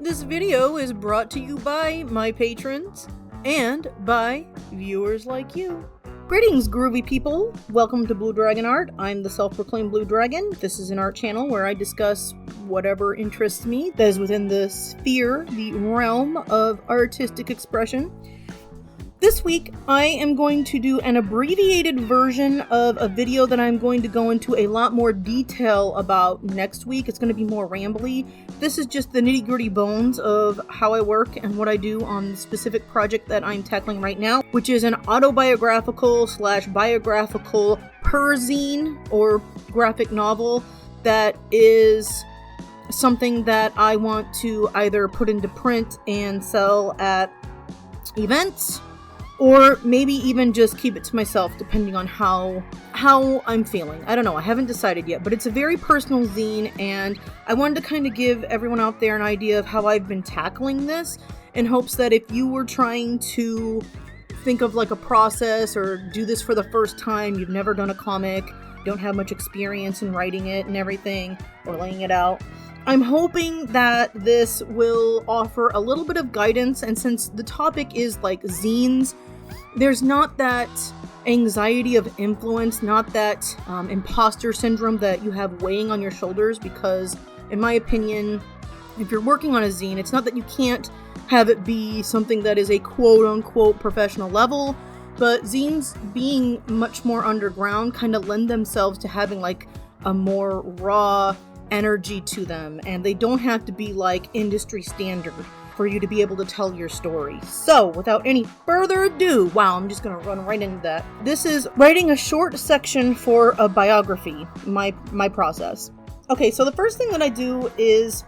This video is brought to you by my patrons and by viewers like you. Greetings, groovy people. Welcome to Blue Dragon Art. I'm the self-proclaimed Blue Dragon. This is an art channel where I discuss whatever interests me that is within the sphere, the realm of artistic expression. This week, I am going to do an abbreviated version of a video that I'm going to go into a lot more detail about next week. It's going to be more rambly. This is just the nitty-gritty bones of how I work and what I do on the specific project that I'm tackling right now, which is an autobiographical / biographical zine or graphic novel that is something that I want to either put into print and sell at events, or maybe even just keep it to myself, depending on how I'm feeling. I don't know. I haven't decided yet, but it's a very personal zine, and I wanted to kind of give everyone out there an idea of how I've been tackling this, in hopes that if you were trying to think of like a process or do this for the first time, you've never done a comic, don't have much experience in writing it and everything, or laying it out, I'm hoping that this will offer a little bit of guidance. And since the topic is like zines, there's not that anxiety of influence, not that imposter syndrome that you have weighing on your shoulders, because in my opinion, if you're working on a zine, it's not that you can't have it be something that is a quote-unquote professional level, but zines being much more underground kind of lend themselves to having like a more raw energy to them, and they don't have to be like industry standard for you to be able to tell your story. So without any further ado, wow, I'm just gonna run right into that. This is writing a short section for a biography, my process. Okay, so the first thing that I do is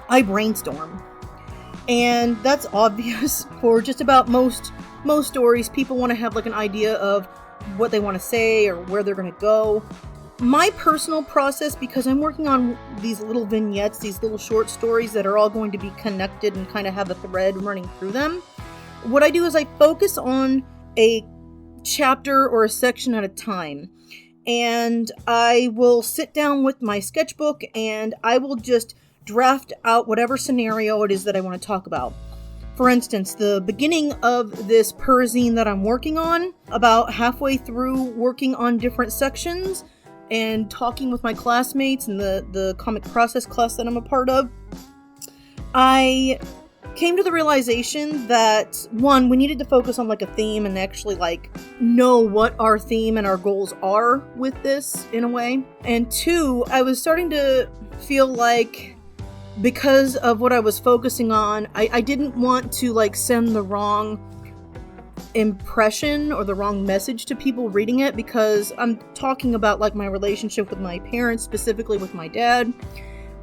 I brainstorm, and that's obvious for just about most stories. People want to have like an idea of what they want to say or where they're going to go. My personal process, because I'm working on these little vignettes, these little short stories that are all going to be connected and kind of have a thread running through them, what I do is I focus on a chapter or a section at a time. And I will sit down with my sketchbook and I will just draft out whatever scenario it is that I want to talk about. For instance, the beginning of this zine that I'm working on, about halfway through working on different sections, and talking with my classmates in the comic process class that I'm a part of, I came to the realization that, one, we needed to focus on like a theme and actually like know what our theme and our goals are with this in a way. And two, I was starting to feel like, because of what I was focusing on, I didn't want to like send the wrong impression or the wrong message to people reading it, because I'm talking about like my relationship with my parents, specifically with my dad,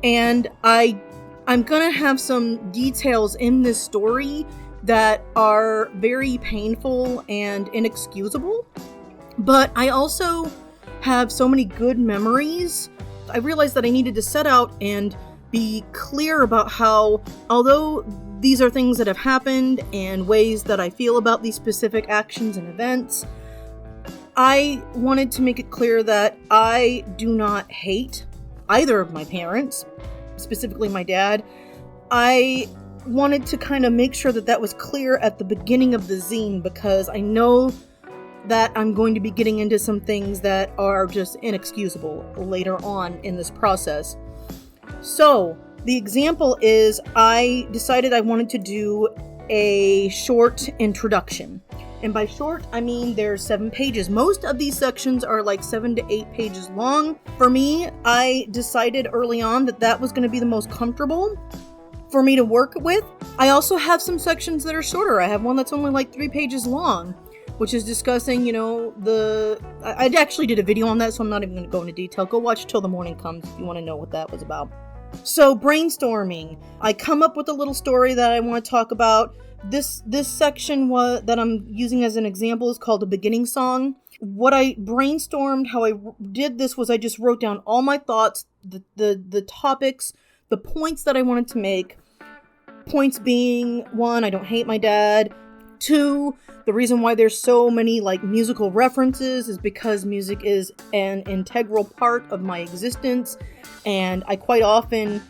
and I'm gonna have some details in this story that are very painful and inexcusable, but I also have so many good memories. I realized that I needed to set out and be clear about how, although these are things that have happened and ways that I feel about these specific actions and events, I wanted to make it clear that I do not hate either of my parents, specifically my dad. I wanted to kind of make sure that that was clear at the beginning of the zine, because I know that I'm going to be getting into some things that are just inexcusable later on in this process. So the example is, I decided I wanted to do a short introduction. And by short, I mean there's 7 pages. Most of these sections are like 7 to 8 pages long. For me, I decided early on that that was going to be the most comfortable for me to work with. I also have some sections that are shorter. I have one that's only like 3 pages long, which is discussing, I actually did a video on that, so I'm not even going to go into detail. Go watch Till the Morning Comes if you want to know what that was about. So brainstorming, I come up with a little story that I want to talk about. This section that I'm using as an example is called a beginning song. What I brainstormed, how I did this, was I just wrote down all my thoughts, the topics, the points that I wanted to make. Points being, 1, I don't hate my dad. Two, the reason why there's so many like musical references is because music is an integral part of my existence, and I quite often,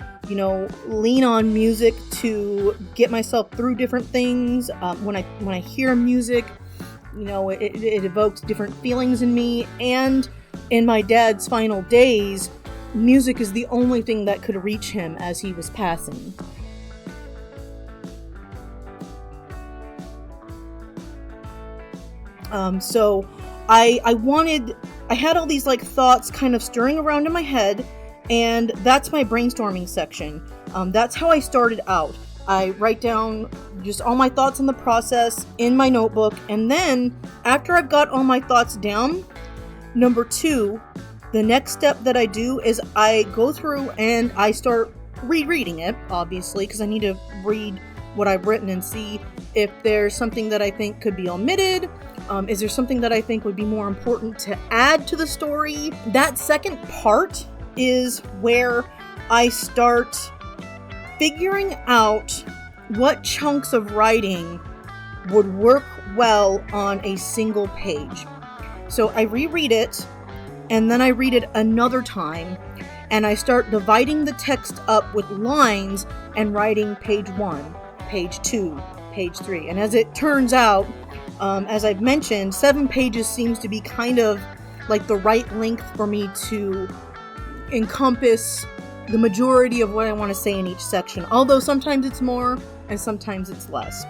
lean on music to get myself through different things. When I hear music, it evokes different feelings in me. And in my dad's final days, music is the only thing that could reach him as he was passing. So I had all these like thoughts kind of stirring around in my head, and that's my brainstorming section. That's how I started out. I write down just all my thoughts on the process in my notebook, and then after I've got all my thoughts down, number 2, the next step that I do is I go through and I start rereading it, obviously, because I need to read what I've written and see if there's something that I think could be omitted. Is there something that I think would be more important to add to the story? That second part is where I start figuring out what chunks of writing would work well on a single page. So I reread it, and then I read it another time, and I start dividing the text up with lines and writing page 1, page 2, page 3. And as it turns out, as I've mentioned, 7 pages seems to be kind of like the right length for me to encompass the majority of what I want to say in each section. Although sometimes it's more and sometimes it's less.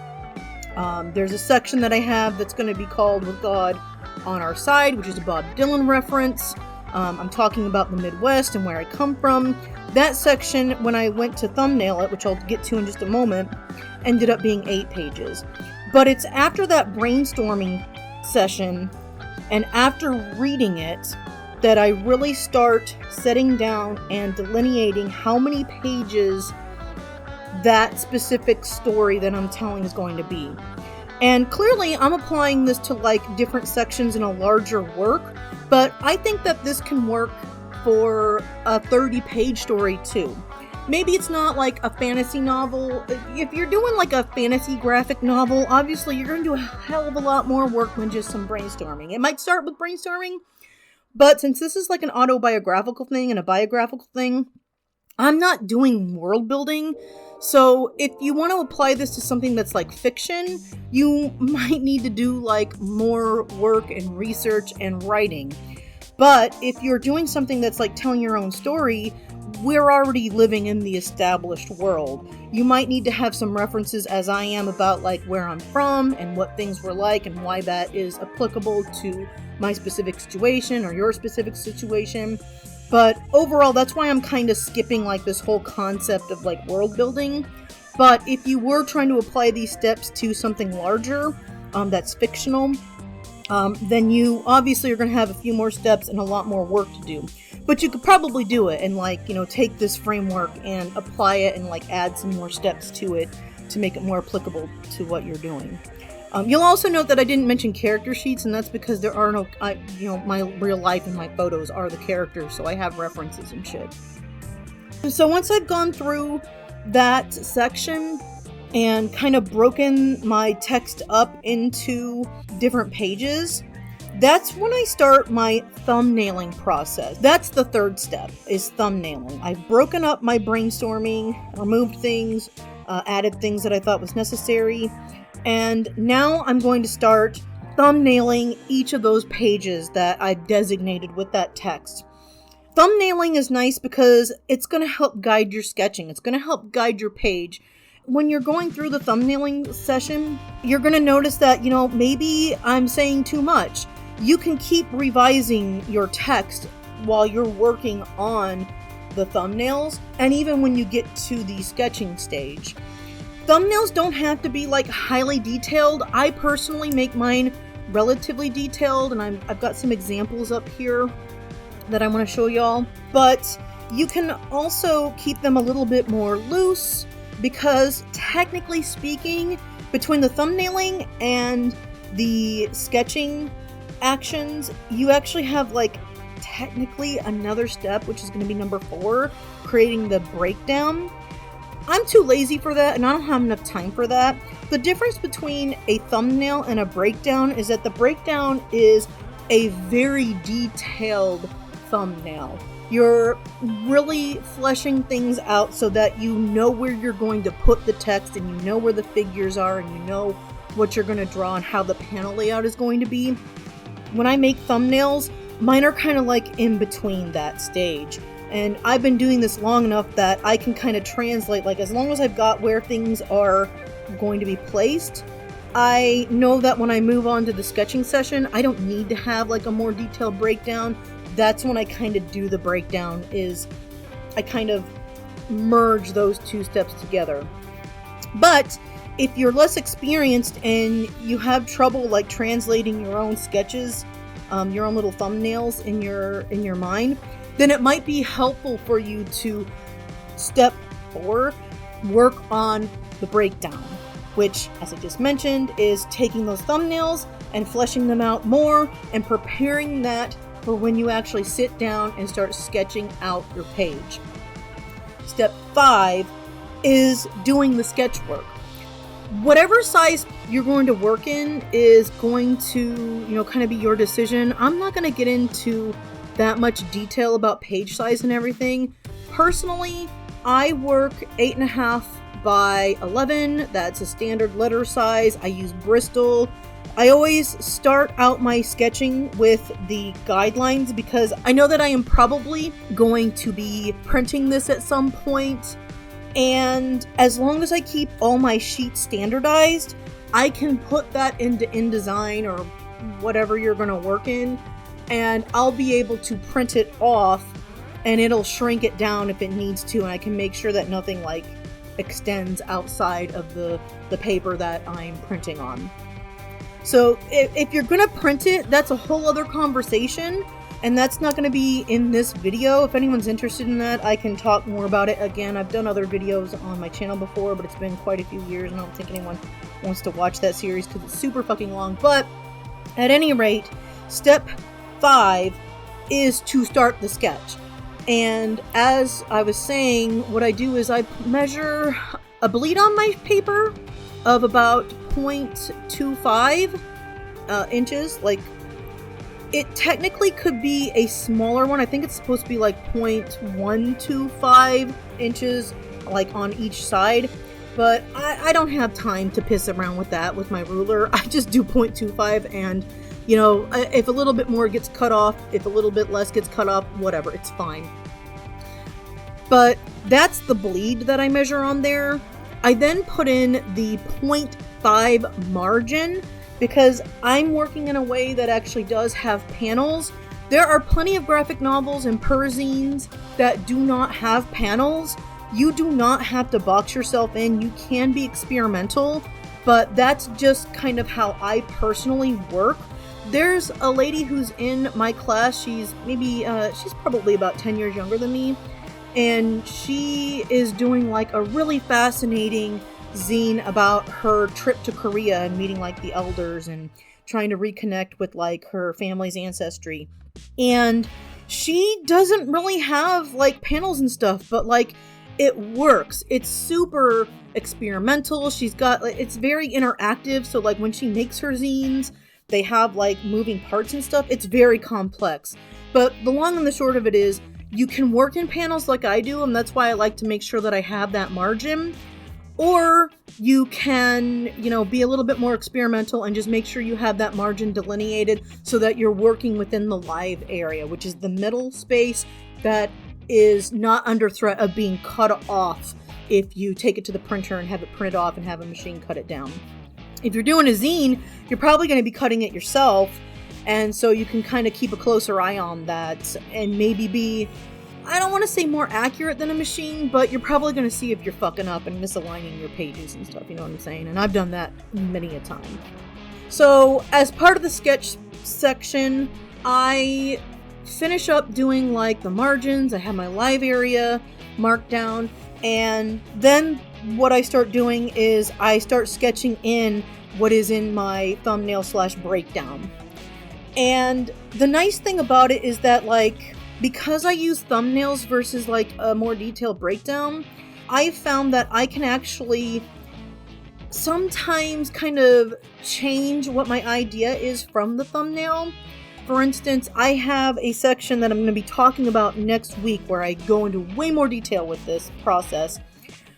There's a section that I have that's going to be called With God on Our Side, which is a Bob Dylan reference. I'm talking about the Midwest and where I come from. That section, when I went to thumbnail it, which I'll get to in just a moment, ended up being 8 pages. But it's after that brainstorming session and after reading it that I really start setting down and delineating how many pages that specific story that I'm telling is going to be. And clearly I'm applying this to like different sections in a larger work, but I think that this can work for a 30-page story too. Maybe it's not like a fantasy novel. If you're doing like a fantasy graphic novel, obviously you're going to do a hell of a lot more work than just some brainstorming. It might start with brainstorming, but since this is like an autobiographical thing and a biographical thing, I'm not doing world building. So if you want to apply this to something that's like fiction, you might need to do like more work and research and writing. But if you're doing something that's like telling your own story, we're already living in the established world. You might need to have some references, as I am, about like where I'm from and what things were like and why that is applicable to my specific situation or your specific situation. But overall, that's why I'm kind of skipping like this whole concept of like world building. But if you were trying to apply these steps to something larger, that's fictional, then you obviously are going to have a few more steps and a lot more work to do. But you could probably do it and like, take this framework and apply it and like add some more steps to it to make it more applicable to what you're doing. You'll also note that I didn't mention character sheets, and that's because there are no, my real life and my photos are the characters, so I have references and shit. So once I've gone through that section and kind of broken my text up into different pages, that's when I start my thumbnailing process. That's the third step, is thumbnailing. I've broken up my brainstorming, removed things, added things that I thought was necessary, and now I'm going to start thumbnailing each of those pages that I've designated with that text. Thumbnailing is nice because it's going to help guide your sketching. It's going to help guide your page. When you're going through the thumbnailing session, you're going to notice that, maybe I'm saying too much. You can keep revising your text while you're working on the thumbnails, and even when you get to the sketching stage. Thumbnails don't have to be like highly detailed. I personally make mine relatively detailed, and I've got some examples up here that I want to show y'all. But you can also keep them a little bit more loose, because technically speaking, between the thumbnailing and the sketching actions, you actually have like technically another step, which is going to be number 4, creating the breakdown. I'm too lazy for that, and I don't have enough time for that. The difference between a thumbnail and a breakdown is that the breakdown is a very detailed thumbnail. You're really fleshing things out so that you know where you're going to put the text, and you know where the figures are, and you know what you're going to draw and how the panel layout is going to be. When I make thumbnails, mine are kind of like in between that stage. And I've been doing this long enough that I can kind of translate, like as long as I've got where things are going to be placed, I know that when I move on to the sketching session, I don't need to have like a more detailed breakdown. That's when I kind of do the breakdown, is I kind of merge those two steps together. But if you're less experienced and you have trouble like translating your own sketches, your own little thumbnails in your mind, then it might be helpful for you to step 4, work on the breakdown, which, as I just mentioned, is taking those thumbnails and fleshing them out more and preparing that for when you actually sit down and start sketching out your page. Step 5 is doing the sketch work. Whatever size you're going to work in is going to, kind of be your decision. I'm not going to get into that much detail about page size and everything. Personally, I work 8.5 by 11. That's a standard letter size. I use Bristol. I always start out my sketching with the guidelines because I know that I am probably going to be printing this at some point. And as long as I keep all my sheets standardized, I can put that into InDesign or whatever you're going to work in, and I'll be able to print it off and it'll shrink it down if it needs to, and I can make sure that nothing like extends outside of the paper that I'm printing on. So if you're going to print it, that's a whole other conversation, and that's not going to be in this video. If anyone's interested in that, I can talk more about it. Again, I've done other videos on my channel before, but it's been quite a few years, and I don't think anyone wants to watch that series because it's super fucking long. But at any rate, step 5 is to start the sketch. And as I was saying, what I do is I measure a bleed on my paper of about 0.25 inches. Like, it technically could be a smaller one. I think it's supposed to be like 0.125 inches, like on each side. But I don't have time to piss around with that with my ruler. I just do 0.25, and if a little bit more gets cut off, if a little bit less gets cut off, whatever, it's fine. But that's the bleed that I measure on there. I then put in the 0.5 margin because I'm working in a way that actually does have panels. There are plenty of graphic novels and perzines that do not have panels. You do not have to box yourself in. You can be experimental, but that's just kind of how I personally work. There's a lady who's in my class. She's probably about 10 years younger than me. And she is doing like a really fascinating zine about her trip to Korea and meeting like the elders and trying to reconnect with like her family's ancestry. And she doesn't really have like panels and stuff, but like it works. It's super experimental. It's very interactive. So like when she makes her zines, they have like moving parts and stuff. It's very complex. But the long and the short of it is, you can work in panels like I do, and that's why I like to make sure that I have that margin. Or you can, be a little bit more experimental and just make sure you have that margin delineated so that you're working within the live area, which is the middle space that is not under threat of being cut off if you take it to the printer and have it print off and have a machine cut it down. If you're doing a zine, you're probably going to be cutting it yourself. And so you can kind of keep a closer eye on that and maybe be, I don't want to say more accurate than a machine, but you're probably going to see if you're fucking up and misaligning your pages and stuff, you know what I'm saying? And I've done that many a time. So as part of the sketch section, I finish up doing like the margins. I have my live area marked down. And then what I start doing is I start sketching in what is in my thumbnail / breakdown. And the nice thing about it is that, like, because I use thumbnails versus like a more detailed breakdown, I found that I can actually sometimes kind of change what my idea is from the thumbnail. For instance, I have a section that I'm going to be talking about next week where I go into way more detail with this process,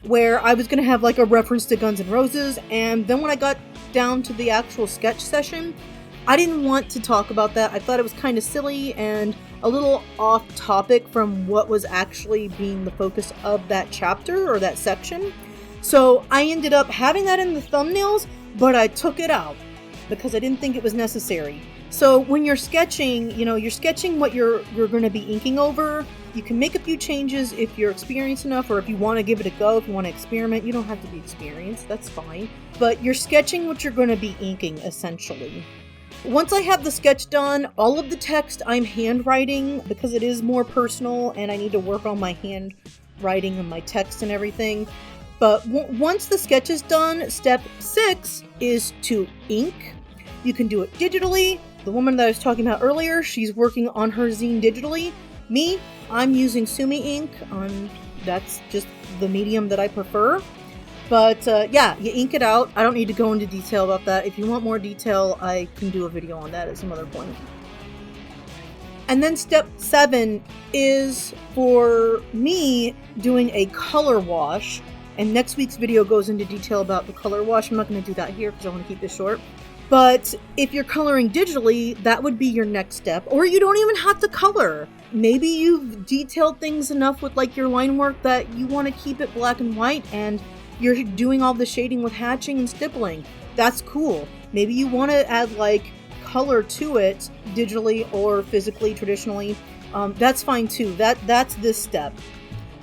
where I was going to have like a reference to Guns N' Roses, and then when I got down to the actual sketch session, I didn't want to talk about that. I thought it was kind of silly and a little off topic from what was actually being the focus of that chapter or that section. So I ended up having that in the thumbnails, but I took it out because I didn't think it was necessary. So when you're sketching, you're sketching what you're going to be inking over. You can make a few changes if you're experienced enough, or if you want to give it a go, if you want to experiment. You don't have to be experienced, that's fine. But you're sketching what you're going to be inking, essentially. Once I have the sketch done, all of the text I'm handwriting because it is more personal and I need to work on my handwriting and my text and everything. But once the sketch is done, step 6 is to ink. You can do it digitally. The woman that I was talking about earlier, she's working on her zine digitally. Me, I'm using Sumi ink. That's just the medium that I prefer. But yeah, you ink it out. I don't need to go into detail about that. If you want more detail, I can do a video on that at some other point. And then step 7 is for me doing a color wash. And next week's video goes into detail about the color wash. I'm not going to do that here because I want to keep this short. But if you're coloring digitally, that would be your next step. Or you don't even have to color. Maybe you've detailed things enough with like your line work that you want to keep it black and white and you're doing all the shading with hatching and stippling. That's cool. Maybe you want to add like color to it digitally or physically, traditionally. That's fine too. That's this step.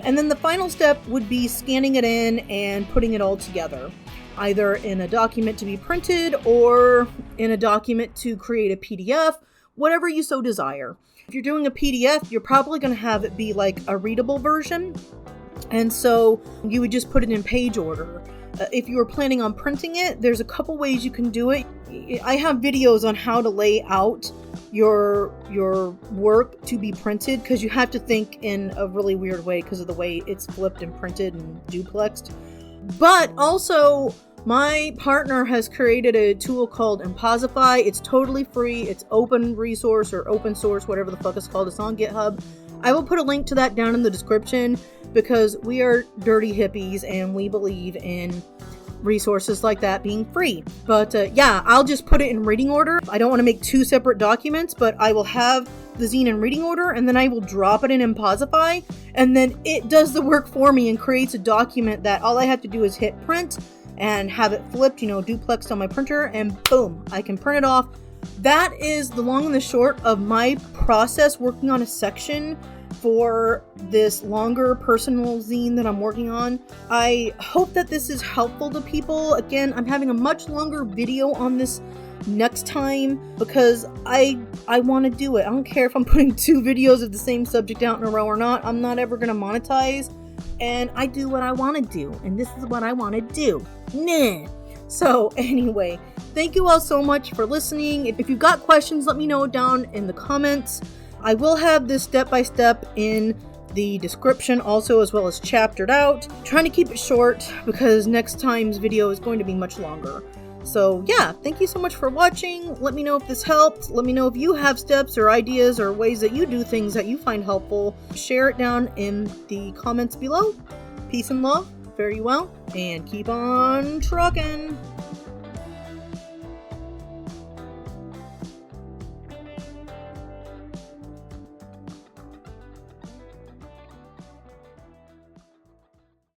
And then the final step would be scanning it in and putting it all together, either in a document to be printed or in a document to create a PDF, whatever you so desire. If you're doing a PDF, you're probably going to have it be like a readable version. And so you would just put it in page order. If you were planning on printing it, there's a couple ways you can do it. I have videos on how to lay out your work to be printed, because you have to think in a really weird way because of the way it's flipped and printed and duplexed. But also, my partner has created a tool called Imposify. It's totally free. It's open resource or open source, whatever the fuck it's called. It's on GitHub. I will put a link to that down in the description because we are dirty hippies and we believe in resources like that being free. But yeah, I'll just put it in reading order. I don't want to make 2 separate documents, but I will have the zine in reading order and then I will drop it in Imposify, and then it does the work for me and creates a document that all I have to do is hit print and have it flipped, duplexed on my printer, and boom, I can print it off. That is the long and the short of my process working on a section for this longer personal zine that I'm working on. I hope that this is helpful to people. Again, I'm having a much longer video on this next time because I want to do it. I don't care if I'm putting 2 videos of the same subject out in a row or not. I'm not ever going to monetize, and I do what I want to do, and this is what I want to do. Nah. So anyway, thank you all so much for listening. If you've got questions, let me know down in the comments. I will have this step-by-step in the description also, as well as chaptered out. I'm trying to keep it short because next time's video is going to be much longer. So yeah, thank you so much for watching. Let me know if this helped. Let me know if you have steps or ideas or ways that you do things that you find helpful. Share it down in the comments below. Peace and love. Fare you well, and keep on trucking.